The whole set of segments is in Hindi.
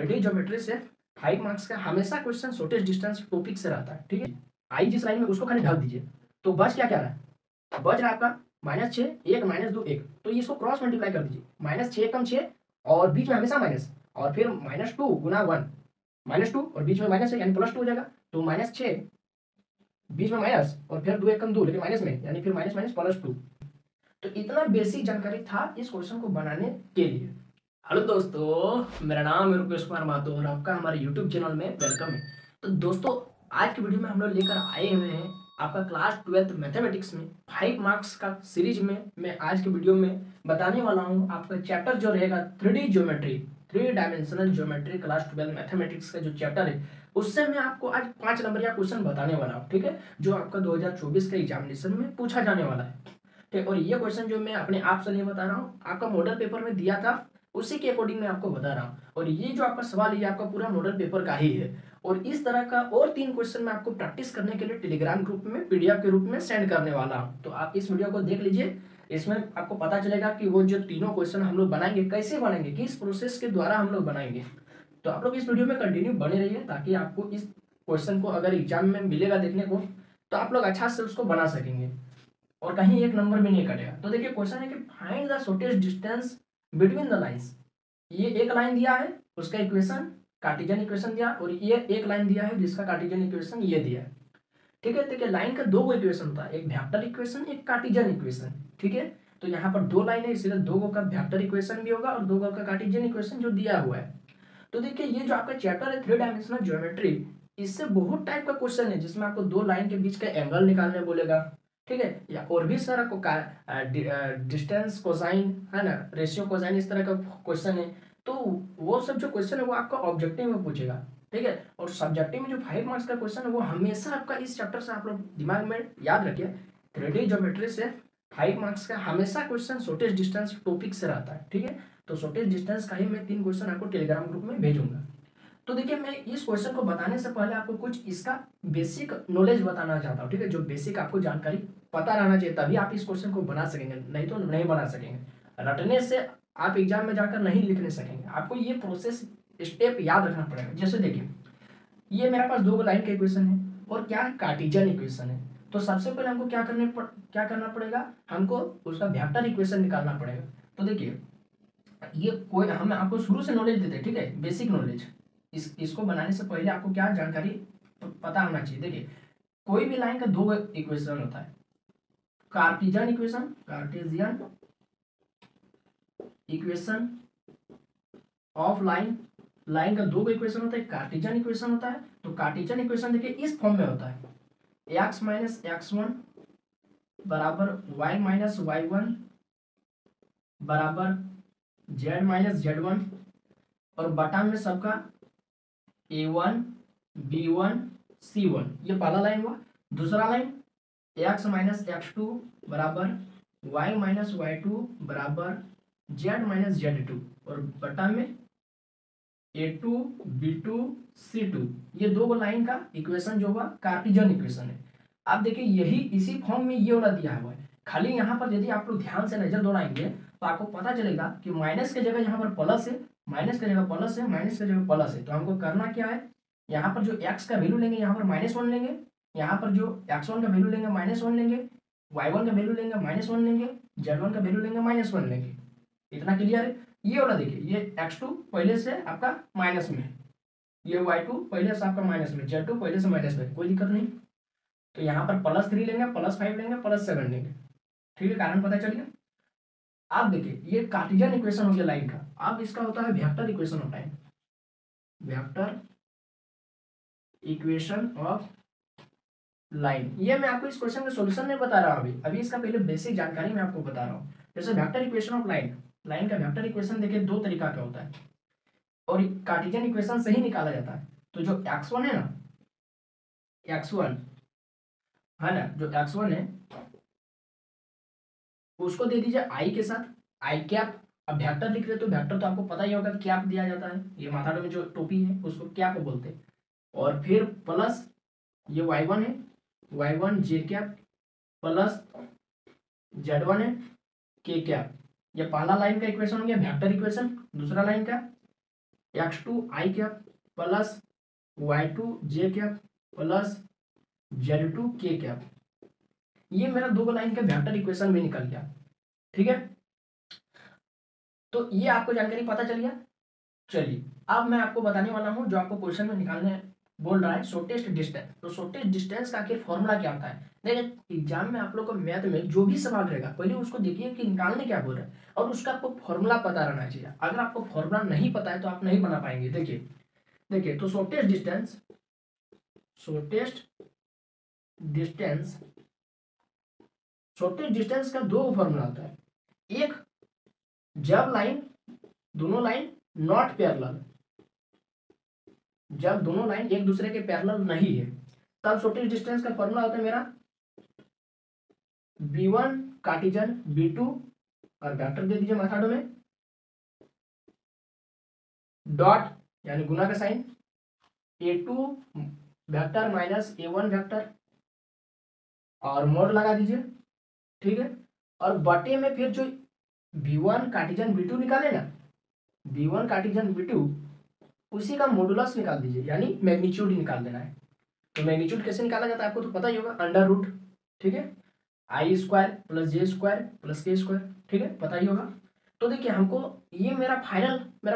3D ज्योमेट्री से 5 मार्क्स का हमेशा क्वेश्चन शॉर्टेस्ट डिस्टेंस टॉपिक से रहता है। ठीक है, आई जिस लाइन में उसको खाली ढक दीजिए। तो बच क्या क्या रहा है, बच रहा है आपका -6 1 -2 1। तो इसको क्रॉस मल्टीप्लाई कर दीजिए, -6 कम 6 और बीच में हमेशा माइनस, और फिर -2 गुना 1, -2 और बीच में माइनस है यानी +2 हो जाएगा। तो -6 बीच में माइनस और फिर 2 1 कम 2 लेकिन माइनस में यानी फिर माइनस माइनस +2। तो इतना बेसिक जानकारी था इस क्वेश्चन को बनाने के लिए। हेलो दोस्तों, मेरा नाम है रुपेश कुमार महतो और आपका हमारे यूट्यूब चैनल में वेलकम है। तो दोस्तों, आज की वीडियो में हम लोग लेकर आए हुए हैं आपका क्लास 12th मैथमेटिक्स में 5 मार्क्स का सीरीज में मैं आज की वीडियो में बताने वाला हूं आपका चैप्टर जो रहेगा 3D geometry, 3 dimensional geometry class 12 mathematics का जो चैप्टर है उससे मैं आपको आज 5 नंबर का क्वेश्चन बताने वाला हूँ। ठीक है, जो आपका 2024 के एग्जामिनेशन में पूछा जाने वाला है। ठीक, और ये क्वेश्चन जो मैं अपने आप से नहीं बता रहा हूँ, आपका मॉडल पेपर में दिया था उसी के अकॉर्डिंग मैं आपको बता रहा हूँ। और ये जो आपका सवाल है ये आपका पूरा मॉडल पेपर का ही है। और इस तरह का और 3 क्वेश्चन मैं आपको प्रैक्टिस करने के लिए टेलीग्राम ग्रुप में पीडीएफ के रूप में सेंड करने वाला हूँ। तो आप इस वीडियो को देख लीजिए, इसमें आपको पता चलेगा कि वो जो तीनों क्वेश्चन हम लोग बनाएंगे कैसे बनाएंगे, किस प्रोसेस के द्वारा हम लोग बनाएंगे। तो आप लोग इस वीडियो में कंटिन्यू बने रहिए ताकि आपको इस क्वेश्चन को अगर एग्जाम में मिलेगा देखने को तो आप लोग अच्छा से उसको बना सकेंगे और कहीं एक नंबर भी नहीं कटेगा। तो देखिए क्वेश्चन है कि find the shortest distance between the lines. ये एक लाइन दिया है, उसका इक्वेशन कार्टेशियन इक्वेशन दिया, और ये एक लाइन दिया है जिसका कार्टेशियन इक्वेशन ये दिया है। ठीक है, देखिए लाइन का 2 इक्वेशन होता है, एक वेक्टर इक्वेशन एक कार्टेशियन इक्वेशन। ठीक है, तो यहाँ पर 2 लाइन है इसलिए 2 का वेक्टर इक्वेशन भी होगा और 2 का कार्टेशियन इक्वेशन जो दिया हुआ है। तो देखिए ये जो आपका चैप्टर है 3 डायमेंशनल ज्योमेट्री, इससे बहुत टाइप का क्वेश्चन है जिसमें आपको 2 लाइन के बीच का एंगल निकालने बोलेगा। ठीक है, या और भी सारा को डिस्टेंस कोसाइन है ना, रेशियो कोसाइन, इस तरह का क्वेश्चन है। तो वो सब जो क्वेश्चन है वो आपका ऑब्जेक्टिव में पूछेगा। ठीक है, और सब्जेक्टिव में जो 5 मार्क्स का क्वेश्चन है वो हमेशा आपका इस चैप्टर से आप लोग दिमाग में याद रखिए, 3D ज्योमेट्री से 5 मार्क्स का हमेशा क्वेश्चन शॉर्टेस्ट डिस्टेंस टॉपिक से रहता है। ठीक है, तो शॉर्टेस्ट डिस्टेंस का ही मैं 3 क्वेश्चन आपको टेलीग्राम ग्रुप में भेजूंगा। तो देखिए मैं इस क्वेश्चन को बताने से पहले आपको कुछ इसका बेसिक नॉलेज बताना चाहता हूँ। ठीक है, जो बेसिक आपको जानकारी पता रहना चाहिए तभी आप इस क्वेश्चन को बना सकेंगे, नहीं तो नहीं बना सकेंगे। रटने से आप एग्जाम में जाकर नहीं लिखने सकेंगे, आपको ये प्रोसेस स्टेप याद रखना पड़ेगा। जैसे देखिए ये मेरे पास 2 लाइन का इक्वेशन है और क्या है, कार्टेशियन इक्वेशन है। तो सबसे पहले हमको क्या करना पड़ेगा, हमको उसका वेक्टर इक्वेशन निकालना पड़ेगा। तो देखिए ये कोई हम आपको शुरू से नॉलेज देते हैं। ठीक है, बेसिक नॉलेज, इसको बनाने से पहले आपको क्या जानकारी पता होना चाहिए। देखिए कोई भी लाइन का 2 इक्वेशन होता है, Cartesian equation of line, line का 2 इक्वेशन होता है, कार्टेशियन इक्वेशन होता है। तो कार्टेशियन इक्वेशन देखिए इस फॉर्म में होता है, x माइनस x1 बराबर y माइनस y1 बराबर z माइनस z1, और बटा में सबका a1 b1 c1, ये पहला लाइन हुआ। दूसरा लाइन x माइनस x2 बराबर y माइनस y2 बराबर z माइनस z2, और बटा में a2 b2 c2, ये 2 लाइन का इक्वेशन जो हुआ कार्टेशियन इक्वेशन है। अब देखिए यही इसी फॉर्म में ये वाला दिया हुआ है, खाली यहाँ पर यदि आप लोग ध्यान से नजर दौड़ाएंगे तो आपको पता चलेगा कि माइनस की जगह यहाँ पर प्लस है, माइनस की जगह प्लस है, माइनस की जगह प्लस है। तो हमको करना क्या है, यहाँ पर जो x का वैल्यू लेंगे यहाँ पर -1 लेंगे, यहाँ पर जो x1 का वैल्यू लेंगे -1 लेंगे, y1 का वैल्यू लेंगे -1 लेंगे, z1 का वैल्यू लेंगे -1 लेंगे। इतना क्लियर है। ये वाला देखिए ये x2 पहले से आपका माइनस में है, ये y2 पहले से आपका माइनस में, z2 पहले से माइनस में, कोई दिक्कत नहीं। तो यहाँ पर +3 लेंगे, +5 लेंगे, +7 लेंगे। ठीक है, कारण पता चल गया। आप देखिए ये कार्टेशियन इक्वेशन हो गया लाइन का। अब इसका होता है वेक्टर इक्वेशन होता है, वेक्टर इक्वेशन ऑफ लाइन। ये मैं आपको इस क्वेश्चन का सॉल्यूशन नहीं बता रहा हूं अभी इसका पहले बेसिक जानकारी मैं आपको बता रहा हूँ। जैसे vector equation of line, line का वेक्टर इक्वेशन देखिए 2 तरीका का होता है और कार्टेशियन इक्वेशन से ही निकाला जाता है। तो जो x1 है ना, x1 है ना, जो x1 है उसको दे दीजिए i के साथ, आई कैप। अब वेक्टर लिख रहे तो वेक्टर तो आपको पता ही होगा क्या दिया जाता है, ये माथा में जो टोपी है उसको क्या को बोलते हैं। और फिर प्लस ये y1 है, y1 जे कैप प्लस z1 है के कैप। ये पहला लाइन का इक्वेशन हो गया वेक्टर इक्वेशन। दूसरा लाइन का x2 आई कैप प्लस y2 जे कैप प्लस z2 के कैप। ये मेरा दो लाइन का वेक्टर इक्वेशन में निकल गया। ठीक है, तो ये आपको जानकारी पता चल गया। चलिए अब मैं आपको बताने वाला हूँ जो आपको क्वेश्चन में निकालने बोल रहा है शॉर्टेस्ट डिस्टेंस। तो शॉर्टेस्ट डिस्टेंस का आखिर फॉर्मूला क्या होता है। देखिए एग्जाम में आप लोग को मैथ में जो भी सवाल रहेगा पहले उसको देखिए कि निकालने क्या बोल रहा है और उसका आपको फॉर्मूला पता रहना चाहिए। अगर आपको फॉर्मूला नहीं पता है तो आप नहीं बना पाएंगे। देखिए देखिए तो शॉर्टेस्ट डिस्टेंस शॉर्टेस्ट डिस्टेंस का दो फॉर्मूला होता है। एक, जब दोनों लाइन नॉट पैरेलल, जब दोनों लाइन एक दूसरे के पैरेलल नहीं है तब शॉर्टेस्ट डिस्टेंस का फॉर्मूला होता है मेरा b1 कार्टिजन b2 और वेक्टर दे दीजिए मेथड में डॉट यानी गुना का sine a2 vector minus a1 vector और मोड लगा दीजिए। ठीक है, और बटे में फिर जो b1 कार्टिजन b2 निकाले ना, b1 कार्टिजन b2 उसी का मॉडुलस निकाल दीजिए यानी मैग्नीट्यूड निकाल देना है। तो मैग्नीट्यूड कैसे निकाला जाता है आपको तो पता ही होगा, अंडर रूट। ठीक है, I square plus J square plus K square. ठीक है, पता ही होगा। तो देखिए हमको ये मेरा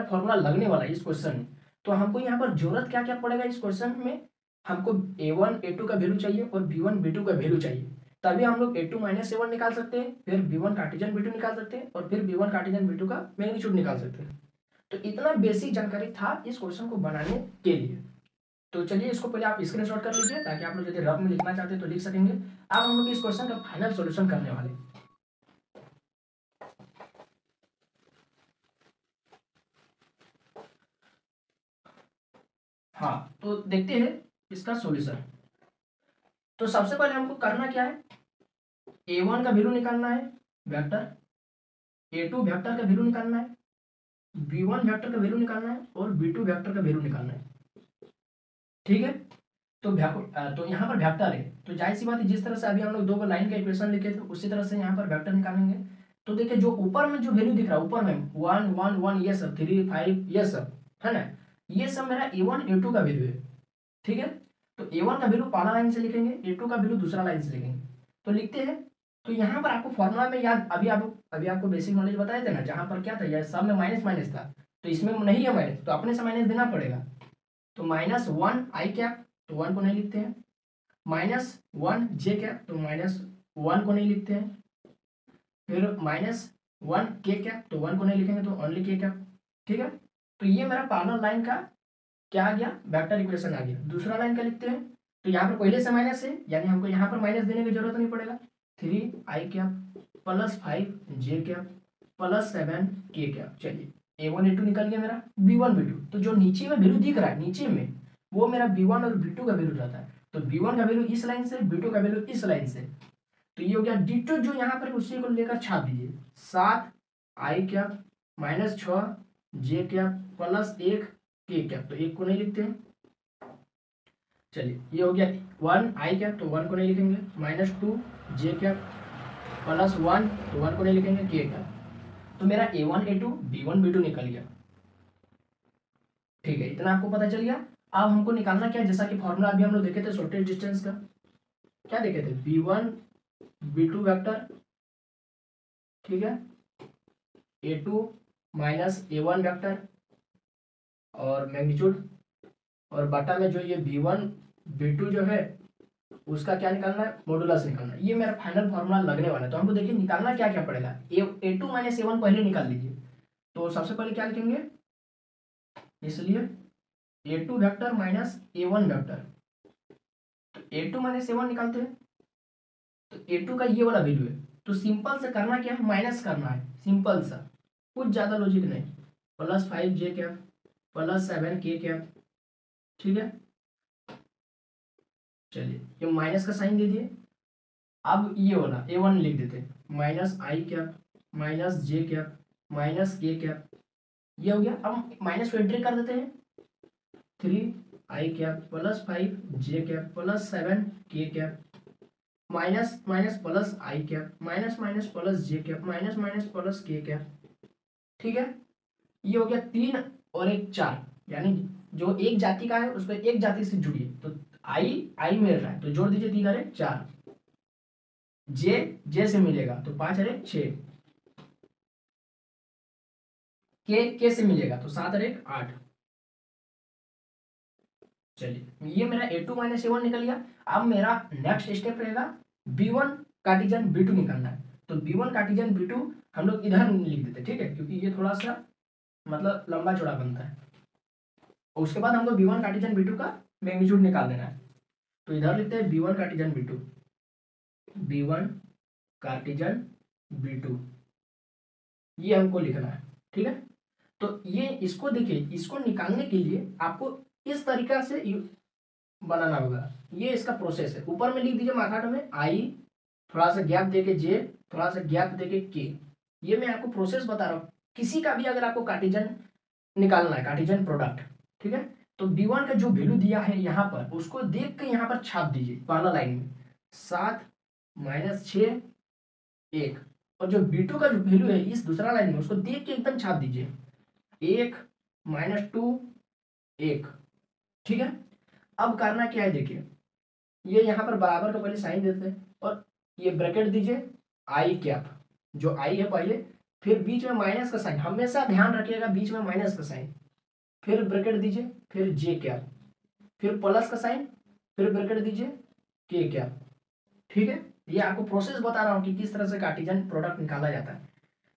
फॉर्मूला लगने वाला है इस क्वेश्चन में। तो हमको यहाँ पर जरूरत क्या क्या पड़ेगा इस क्वेश्चन में, हमको a1 a2 का वैल्यू चाहिए और b1 b2 का वैल्यू चाहिए। तभी हम लोग a2 माइनस a1 निकाल सकते हैं, फिर b1 कार्टिजन b2 निकाल सकते हैं और फिर b1 कार्टिजन b2 का मैग्नीट्यूड निकाल सकते हैं। तो इतना बेसिक जानकारी था इस क्वेश्चन को बनाने के लिए। तो चलिए इसको पहले आप स्क्रीनशॉट कर लीजिए ताकि आप लोग यदि रफ में लिखना चाहते हैं तो लिख सकेंगे। अब हम लोग इस क्वेश्चन का फाइनल सॉल्यूशन करने वाले। हाँ तो देखते हैं इसका सॉल्यूशन। तो सबसे पहले हमको करना क्या है, a1 का वैल्यू निकालना है वेक्टर, a2 वेक्टर का वैल्यू निकालना है, b1 वेक्टर का वैल्यू निकालना है और b2 वेक्टर का वैल्यू निकालना है। ठीक है, तो तो यहाँ पर वेक्टर है तो जाहिर सी बात है जिस तरह से अभी हम लोग दो लाइन का इक्वेशन लिखे थे उसी तरह से यहाँ पर वेक्टर निकालेंगे। तो देखिए जो ऊपर में जो वैल्यू दिख रहा है ऊपर में 1 1 1 ये सब 3 5 ये सब है ना, ये सब मेरा a1 a2 का वैल्यू है। ठीक है, तो a1 का वैल्यू पहला लाइन से लिखेंगे, a2 का वैल्यू दूसरा लाइन से लिखेंगे। तो लिखते हैं। तो यहाँ पर आपको फॉर्मूला में याद अभी आपको बेसिक नॉलेज बताए थे ना, जहाँ पर क्या था यार सब में माइनस माइनस था तो इसमें नहीं है माइनस तो अपने से माइनस देना पड़ेगा। तो -1 आई कैप तो 1 को नहीं लिखते हैं, -1 जे कैप तो -1 को नहीं लिखते हैं, फिर -1 के कैप तो 1 को नहीं लिखेंगे तो ओनली के कैप। ठीक है, तो ये मेरा पैरेलल लाइन का क्या आ गया, वेक्टर इक्वेशन आ गया। दूसरा लाइन का लिखते हैं। तो यहाँ पर पहले से माइनस है यानी हमको यहाँ पर माइनस देने की जरूरत नहीं पड़ेगा। 3 आई कैप प्लस 5 जे कैप प्लस 7 के कैप। चलिए a1 a2 निकल गया मेरा, b1 b2 तो जो नीचे में वैल्यू दिख रहा है नीचे में वो मेरा b1 और b2 का वैल्यू रहता है। तो b1 का वैल्यू इस लाइन से, b2 का वैल्यू इस लाइन से। तो ये हो गया डिटो जो यहाँ पर उसी को लेकर छाप दीजिए। 7 आई कैप -6 जे कैप प्लस 1 के कैप तो 1 को नहीं लिखते हैं। चलिए ये हो गया 1 आई कैप तो 1 को नहीं लिखेंगे, -2 जे कैप प्लस 1 तो 1 को नहीं लिखेंगे के कैप। तो मेरा a1 a2 b1 b2 निकल गया। ठीक है, इतना आपको पता चल गया। अब हमको निकालना क्या है, जैसा कि फॉर्मूला अभी हम लोग देखे थे शॉर्टेस्ट डिस्टेंस का, क्या देखे थे, b1 b2 वेक्टर। ठीक है, a2 माइनस a1 वेक्टर और मैग्नीट्यूड और बटा में जो ये b1 b2 जो है उसका क्या निकालना है, मॉडुलस निकालना है। ये मेरा फाइनल फॉर्मूला लगने वाला है। तो हमको देखिए निकालना क्या क्या पड़ेगा, a2 माइनस a1 पहले निकाल लीजिए। तो सबसे पहले क्या लिखेंगे, इसलिए a2 vector minus a1 vector. तो a2 माइनस a1 निकालते हैं तो a2 का ये वाला वैल्यू है। तो सिंपल से करना क्या है, माइनस करना है, सिंपल सा, कुछ ज्यादा लॉजिक नहीं। +5 जे कैप प्लस 7 के कैप। ठीक है, चलिए ये माइनस का साइन दे दिए। अब ये वाला a1 लिख देते हैं, -i cap minus J cap minus के कैप। ये हो गया। अब माइनस को एंट्री कर देते हैं, 3 आई कैप प्लस 5 जे कैप प्लस 7 के कैप माइनस माइनस प्लस आई कैप माइनस माइनस प्लस जे कैप माइनस माइनस प्लस के कैप। ठीक है, ये हो गया 3 और 1 4 यानी जो एक जाति का है उसको एक जाति से जुड़िए, तो आई आई मिल रहा है तो जोड़ दीजिए, 3 4, जे जे से मिलेगा तो 5 6, के से मिलेगा तो 7 8। चलिए ये मेरा A2 - A1 निकल गया। अब मेरा नेक्स्ट स्टेप रहेगा B1 कार्टिजन B2 निकालना है। तो B1 कार्टिजन B2 हम लोग इधर लिख देते हैं, ठीक है, क्योंकि ये थोड़ा सा मतलब लंबा चौड़ा बनता है। और उसके बाद हमको B1 कार्टिजन B2 का मैग्नीट्यूड निकाल देना है। तो इधर लिखते हैं B1 Cartesian B2, B1 Cartesian B2, ये हमको लिखना है, ठीक है। तो ये इसको देखिए, इसको निकालने के लिए आपको इस तरीका से बनाना होगा। ये इसका प्रोसेस है। ऊपर में लिख दीजिए मार्कआउट में आई, थोड़ा सा गैप देके जे, थोड़ा सा गैप देके के। ये मैं आपको प्रोसेस बता रहा हूँ। किसी का भी अगर आपको कार्टिजन निकालना है, कार्टिजन प्रोडक्ट, ठीक है, तो B1 का जो वैल्यू दिया है यहाँ पर उसको देख के यहाँ पर छाप दीजिए पहला लाइन में 7 -6 1, और जो B2 का जो वैल्यू है इस दूसरा लाइन में उसको देख के एकदम छाप दीजिए 1 -2 1, ठीक है। अब करना क्या है देखिए, ये यहाँ पर बराबर का पहले साइन देते हैं और ये ब्रैकेट दीजिए आई कैप, जो आई है पहले, फिर बीच में माइनस का साइन, हमेशा ध्यान रखिएगा बीच में माइनस का साइन, फिर ब्रैकेट दीजिए, फिर जे कैप, फिर प्लस का साइन, फिर ब्रैकेट दीजिए के कैप, ठीक है। ये आपको प्रोसेस बता रहा हूँ कि किस तरह से कार्टिजन प्रोडक्ट निकाला जाता है।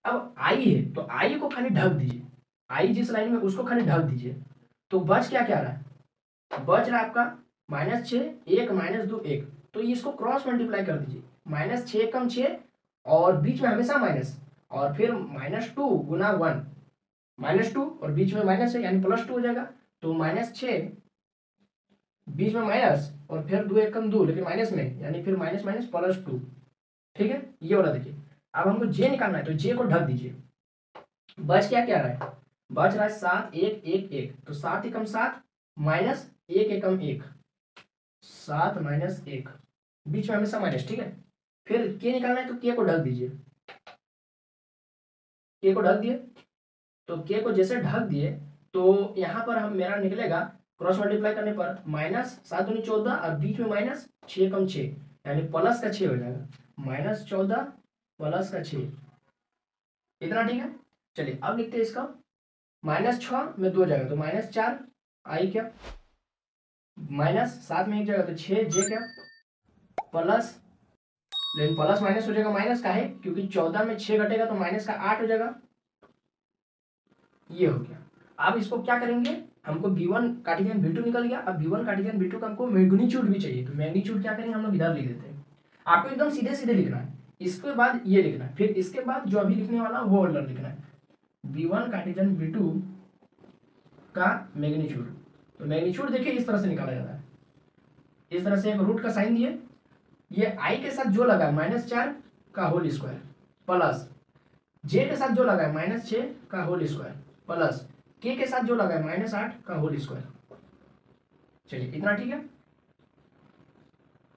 अब आई है तो आई को खाली ढक दीजिए, आई जिस लाइन में उसको खाली ढक दीजिए, तो बच क्या क्या रहा है, बच रहा है आपका -6 1 -2 1। तो इसको क्रॉस मल्टीप्लाई कर दीजिए, -6 कम 6 और बीच में हमेशा माइनस, और फिर -2 गुना 1, -2 और बीच में माइनस है यानी +2 हो जाएगा। तो -6 बीच में माइनस और फिर 2 1 कम 2 लेकिन माइनस में, यानी फिर माइनस माइनस +2, ठीक है। ये वाला देखिए। अब हमको जे निकालना है तो जे को ढक दीजिए, बच क्या क्या रहा है, बच रहा है 7 1 1 1, तो 7 एकम 7 माइनस 1 एकम 1, 7 -1, बीच में हमेशा माइनस, ठीक है। फिर के निकालना है तो के को ढक दीजिए, के को ढक दिए, तो के को जैसे ढक दिए तो यहाँ पर हम मेरा निकलेगा क्रॉस मल्टीप्लाई करने पर -7 दूनी 14 और बीच में माइनस 6 कम 6 यानी +6 हो जाएगा, -14 +6, इतना, ठीक है। चलिए अब लिखते हैं इसका, -6 में 2 हो जाएगा तो -4 आई क्या, -7 में 1 जाएगा तो 6 जे क्या, प्लस, लेकिन प्लस माइनस हो जाएगा, माइनस का है क्योंकि 14 में 6 घटेगा तो माइनस का 8 हो जाएगा, ये हो गया। अब इसको क्या करेंगे, हमको B1 कार्टिजन B2 निकल गया। अब B1 कार्टिजन B2 का हमको मैग्नीट्यूड भी चाहिए, तो मैग्नीट्यूड क्या करेंगे हम लोग इधर लिख देते हैं। आपको एकदम सीधे सीधे लिखना है, इसके बाद ये लिखना है, फिर इसके बाद जो अभी लिखने वाला वो वाला लिखना है, B1 कार्टिजन B2 का मैग्नीट्यूड। तो मैग्नीट्यूड देखिए इस तरह से निकाला जाता है, इस तरह से एक रूट का साइन दिए, ये आई के साथ जो लगा है -4 का होल स्क्वायर, प्लस जे के साथ जो लगा है -6 का होल स्क्वायर, प्लस के साथ जो लगा है -8 का होल स्क्वायर। चलिए इतना, ठीक है।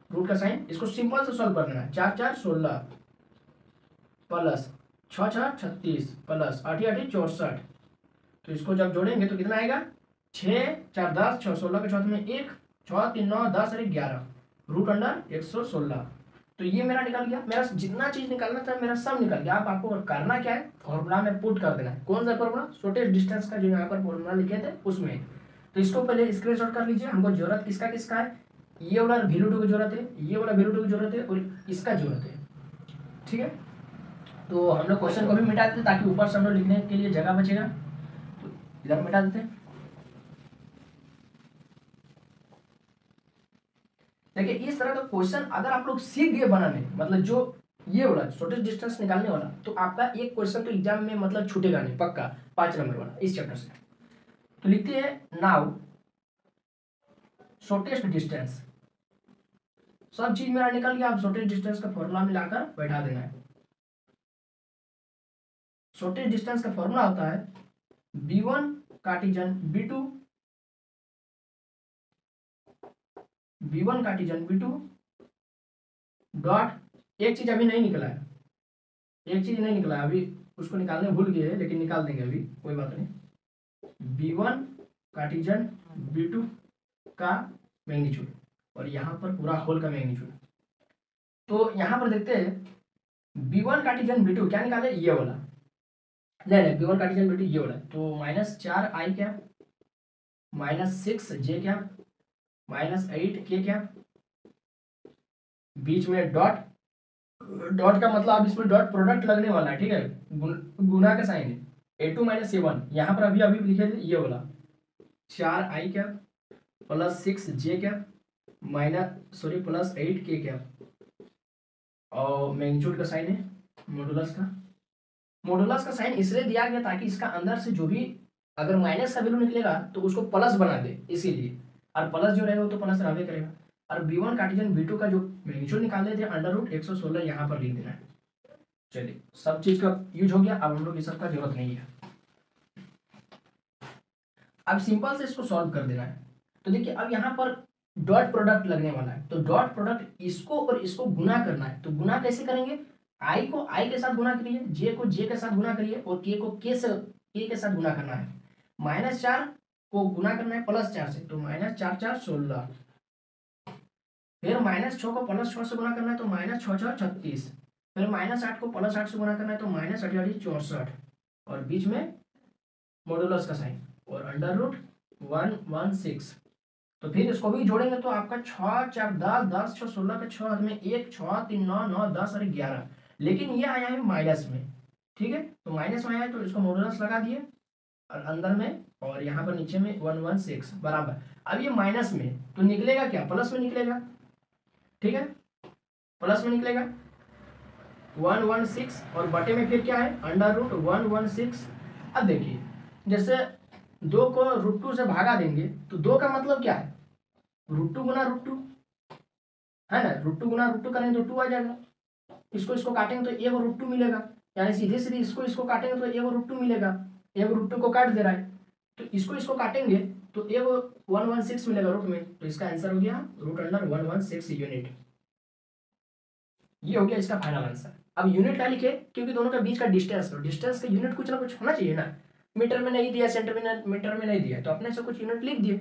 रूट का साइन, इसको सिंपल से सॉल्व कर लेना है, 4 4 16 प्लस 6 6 36 प्लस 8 8 64। तो इसको जब जोड़ेंगे तो कितना आएगा, 6 4 10 6 16 के चौथ में 1 6 3 9 10 और 11 रूट अंडर 116। तो ये मेरा निकल गया, मेरा जितना चीज निकालना था मेरा सब निकल गया। अब आपको करना क्या है, फॉर्मूला में पुट कर देना है। कौन सा फॉर्मूला, शॉर्टेस्ट डिस्टेंस का जो यहाँ पर फॉर्मूला लिखे थे उसमें। तो इसको पहले स्क्रीनशॉट कर लीजिए, हमको जरूरत किसका किसका है, ये वाला वैल्यू 2 की जरूरत है, ये वाला वैल्यू 2 की जरूरत है और इसका जरूरत है, ठीक है। तो हम लोग क्वेश्चन को भी मिटा देते ताकि ऊपर से हम लोग लिखने के लिए जगह बचेगा, तो इधर मिटा देते हैं। देखिए इस तरह का क्वेश्चन अगर आप लोग सीख गए बनाने, मतलब जो ये वाला शॉर्टेस्ट डिस्टेंस निकालने वाला, तो आपका एक क्वेश्चन तो एग्जाम में मतलब छूटेगा नहीं पक्का, 5 नंबर वाला इस चैप्टर से। तो लिखते हैं नाउ शॉर्टेस्ट डिस्टेंस, सब चीज मेरा निकल गया। आप शॉर्टेस्ट डिस्टेंस का फॉर्मूला मिलाकर बैठा देना है। शॉर्टेस्ट डिस्टेंस का फॉर्मूला होता है B1 Cartesian B2, B1 Cartesian B2 dot, एक चीज अभी नहीं निकला है, एक चीज नहीं निकला है अभी, उसको निकालने भूल गए हैं लेकिन निकाल देंगे अभी, कोई बात नहीं। B1 कार्टेशियन B2 का मैग्नीट्यूड और यहाँ पर पूरा होल का मैग्नीट्यूड। तो यहाँ पर देखते हैं B1 कार्टेशियन B2 क्या निकाले, ये वाला, नहीं B1 कार्टेशियन B2 ये वाला। तो -4 i cap -6 j cap -8 k cap, बीच में डॉट, डॉट का मतलब अब इसमें डॉट प्रोडक्ट लगने वाला है, ठीक है, गुना का साइन है, A2 - A1 यहाँ पर अभी अभी लिखे थे ये वाला, 4 i cap +6 j cap +8 k cap, और मैग्नीट्यूड का साइन है मॉडुलस का। मॉडुलस का साइन इसलिए दिया गया ताकि इसका अंदर से जो भी अगर माइनस का वैल्यू निकलेगा तो उसको प्लस बना दे, इसीलिए, और प्लस जो रहेगा वो तो प्लस रहबे करेगा। और B1 कार्टेशियन B2 का जो मैग्नीट्यूड निकाले थे √116 यहाँ पर लिख देना है। चलिए सब चीज का यूज हो गया, अब हम लोग इस सब का जरूरत नहीं है। अब सिंपल से इसको सॉल्व कर देना है। तो देखिए अब यहाँ पर डॉट प्रोडक्ट लगने वाला है, तो डॉट प्रोडक्ट इसको और इसको गुना करना है। तो गुना कैसे करेंगे, आई को आई के साथ गुना करिए, जे को जे के साथ गुना करिए, और के को के के साथ गुना करना है। -4 को गुना करना है +4 से, तो -4 4 16, फिर -6 को +6 से गुना करना है, तो -6 6 36, फिर -8 को +8 से गुना करना है, तो -8 64, और बीच में मॉडुलस का साइन और √116। तो फिर इसको भी जोड़ेंगे तो आपका 6 4 10 10 6 16 के 6 हाथ में 1 6 3 9 9 10 और 11, लेकिन ये आया है माइनस में, ठीक है, तो माइनस में आया है तो इसको मॉडुलस लगा दिए और अंदर में, और यहाँ पर नीचे में 116 बराबर। अब ये माइनस में तो निकलेगा क्या, प्लस में निकलेगा, ठीक है, प्लस में निकलेगा 116, और बटे में फिर क्या है √116। अब देखिए जैसे 2 को √2 से भागा देंगे तो 2 का मतलब क्या है, √2 गुना √2 है ना, √2 गुना √2 करेंगे तो 2 आ जाएगा, इसको काटेंगे तो 1 √2 मिलेगा, यानी सीधे सीधे इसको काटेंगे तो 1 √2 मिलेगा, 1 √2 को काट दे रहा है, तो इसको काटेंगे तो 116 मिलेगा रूट में, तो इसका आंसर हो गया √116 यूनिट। ये हो गया इसका फाइनल आंसर। अब यूनिट क्या लिखे, क्योंकि दोनों के बीच का डिस्टेंस, तो डिस्टेंस का यूनिट कुछ ना कुछ होना चाहिए ना, मीटर में नहीं दिया, सेंटीमीटर में नहीं दिया, तो अपने से कुछ यूनिट लिख दिए।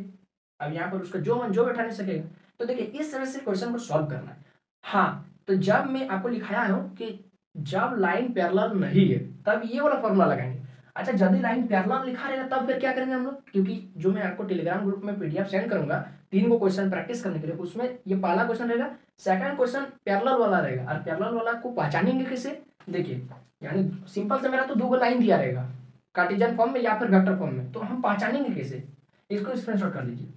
अब यहाँ पर उसका जो मन जो बैठा नहीं सकेगा। तो देखिए इस तरह से क्वेश्चन को सॉल्व करना है। हाँ, तो जब मैं आपको लिखाया हूँ कि जब लाइन पैरेलल नहीं है तब ये वाला फॉर्मूला लगाएंगे। अच्छा, यदि लाइन पैरेलल लिखा रहेगा तब फिर क्या करेंगे हम लोग, क्योंकि जो मैं आपको टेलीग्राम ग्रुप में PDF सेंड करूंगा 3 को क्वेश्चन प्रैक्टिस करने के लिए, उसमें ये पहला क्वेश्चन रहेगा, सेकंड क्वेश्चन पैरेलल वाला रहेगा, और पैरेलल वाला को पहचानेंगे कैसे, देखिए यानी सिंपल से मेरा तो 2 लाइन दिया रहेगा कार्टेशियन फॉर्म में या फिर वेक्टर फॉर्म में, तो हम पहचानेंगे कैसे, इसको स्क्रीनशॉट कर लीजिए।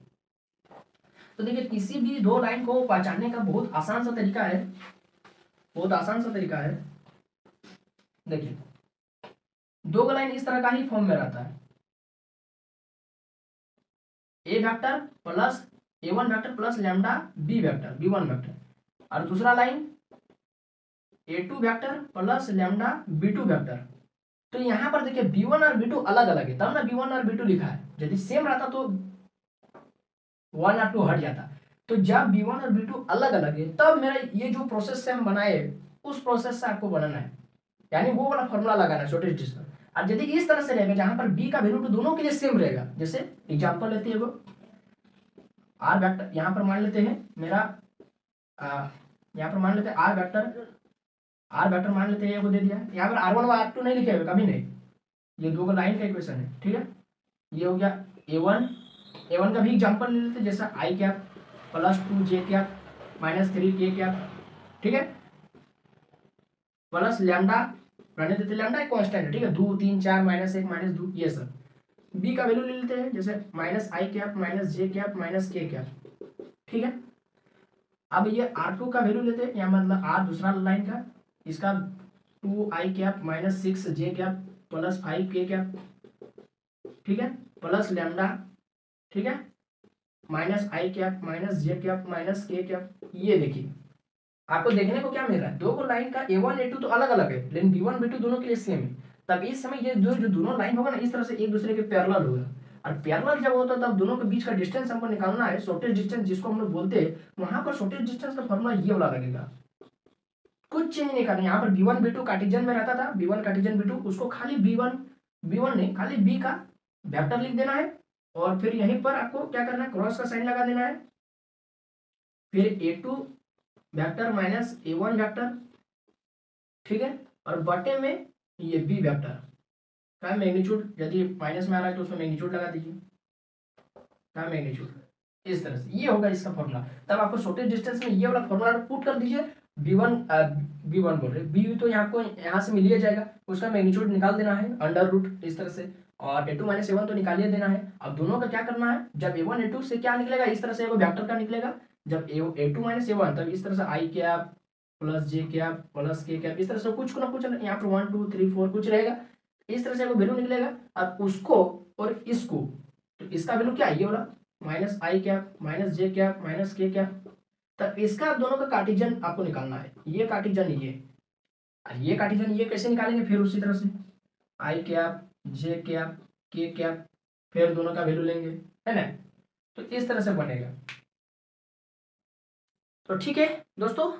तो देखिए किसी भी 2 लाइन को पहचानने का बहुत आसान सा तरीका है, बहुत आसान सा तरीका है। देखिए 2 लाइन इस तरह का ही फॉर्म में रहता है, A vector plus A1 vector plus lambda B vector B1 vector, और दूसरा line A2 vector plus lambda B2 vector. तो यहाँ पर देखिए B1 और B2 अलग अलग है, तब ना B1 और B2 लिखा है, यदि सेम रहता तो 1 और 2 हट जाता। तो जब B1 और B2 अलग अलग है तब मेरा ये जो प्रोसेस से हम बनाए उस प्रोसेस से आपको बनाना है, यानी वो वाला फॉर्मूला लगाना है छोटे डिस्टेंस। और यदि इस तरह से रहेगा जहां पर B का वैल्यू तो दोनों के लिए सेम रहेगा, जैसे एग्जांपल लेते हैं वो R वेक्टर, यहाँ पर मान लेते हैं मेरा यहाँ पर मान लेते हैं R वेक्टर मान लेते हैं, ये को दे दिया, यहाँ पर R1 और R2 नहीं लिखे हुए कभी नहीं, ये 2 लाइन का इक्वेशन है, ठीक है। ये हो गया A1 का भी एग्जांपल ले लेते हैं, जैसा I cap plus 2J cap -3K cap, ठीक है, प्लस लैम्डा रहने देते, लैम्डा एक कांस्टेंट है, ठीक है, 2 3 4 -1 -2 ये सब। B का वैल्यू ले लेते हैं, जैसे -I cap -J cap -K cap, ठीक है। अब ये R2 का वैल्यू लेते हैं, या मतलब R दूसरा लाइन का, इसका 2I cap -6J cap plus 5K cap, ठीक है, प्लस लैम्डा, ठीक है, -I cap -J cap -K cap. ये देखिए आपको देखने को क्या मिल रहा है, 2 लाइन का A1 A2 तो अलग अलग है, लेकिन B1 B2 दोनों के लिए सेम है। तब इस समय ये जो दोनों लाइन होगा ना, इस तरह से एक दूसरे के पैरेलल होगा, और पैरेलल जब होता है तब दोनों के बीच का डिस्टेंस हमको निकालना है, शॉर्टेस्ट डिस्टेंस जिसको हम लोग बोलते हैं, वहां पर शॉर्टेस्ट डिस्टेंस का फॉर्मूला ये वाला लगेगा, कुछ चेंज नहीं करना। यहाँ पर B1 B2 कार्टेशियन में रहता था, B1 कार्टेशियन B2, उसको खाली B1 नहीं, खाली B का वेक्टर लिख देना है, और फिर यहीं पर आपको क्या करना है, क्रॉस का साइन लगा देना है, फिर A2 vector minus A1 vector, ठीक है, और बटे में ये B वेक्टर का मैग्नीट्यूड, यदि माइनस में आ रहा है तो उसमें मैग्नीट्यूड लगा दीजिए का मैग्नीट्यूड। इस तरह से ये होगा इसका फॉर्मूला। तब आपको शॉर्टेज डिस्टेंस में ये वाला फॉर्मूला पुट कर दीजिए, B1 बोल रहे B तो यहाँ को यहाँ से मिल ही जाएगा, उसका मैग्नीट्यूड निकाल देना है अंडर रूट इस तरह से, और A2 माइनस A1 तो निकालिए देना है। अब दोनों का क्या करना है, जब A1 A2 से क्या निकलेगा, इस तरह से एगो वेक्टर का निकलेगा, जब A2 माइनस A1 तब इस तरह से आई कैप प्लस जे कैप प्लस के कैप, इस तरह से कुछ ना कुछ यहाँ पर 1 2 3 4 कुछ रहेगा, इस तरह से एगो वैल्यू निकलेगा। अब उसको और इसको, तो इसका वैल्यू क्या है, ये वाला माइनस आई कैप माइनस जे कैप माइनस के कैप, तब इसका दोनों का कार्टेशियन आपको निकालना है, ये कार्टेशियन ये कार्टेशियन ये कैसे निकालेंगे, फिर उसी तरह से आई कैप जे कैप के कैप, फिर दोनों का वैल्यू लेंगे, है ना, तो इस तरह से बनेगा। तो ठीक है दोस्तों,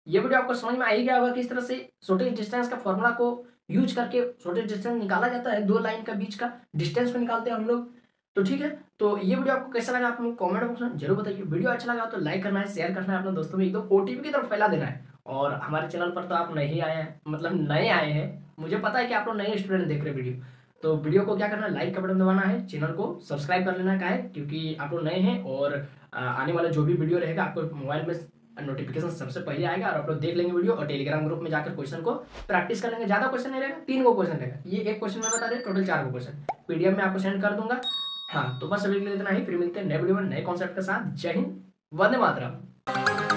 ये वीडियो आपको समझ में आ ही गया होगा कि इस तरह से शॉर्टेज डिस्टेंस का फॉर्मूला को यूज करके शॉर्टेज डिस्टेंस निकाला जाता है, दो लाइन का बीच का डिस्टेंस को निकालते हैं हम लोग। तो ठीक है, तो ये वीडियो आपको कैसा लगा आप लोग कमेंट बॉक्स में जरूर बताइए। वीडियो अच्छा लगा तो लाइक करना है, शेयर करना है अपने दोस्तों में, एकदम OTP की तरफ फैला देना है। और हमारे चैनल पर तो आप नहीं आए हैं, मतलब नए आए हैं, मुझे पता है कि आप लोग नए स्टूडेंट देख रहे हैं वीडियो, तो वीडियो को क्या करना है, लाइक का बटन दबाना है, चैनल को सब्सक्राइब कर लेना है, क्योंकि आप लोग नए हैं, और आने वाला जो भी वीडियो रहेगा आपको मोबाइल में नोटिफिकेशन सबसे पहले आएगा, और आप लोग देख लेंगे वीडियो, और टेलीग्राम ग्रुप में जाकर क्वेश्चन को प्रैक्टिस कर लेंगे। ज्यादा क्वेश्चन नहीं रहेगा, 3 को क्वेश्चन रहेगा, ये एक क्वेश्चन में बता दे, टोटल 4 को क्वेश्चन PDF में आपको सेंड कर दूंगा। हाँ, तो बस अभी के लिए इतना ही, फिर मिलते हैं नए वीडियो में नए कॉन्सेप्ट के साथ। जय हिंद, वंदे मातरम।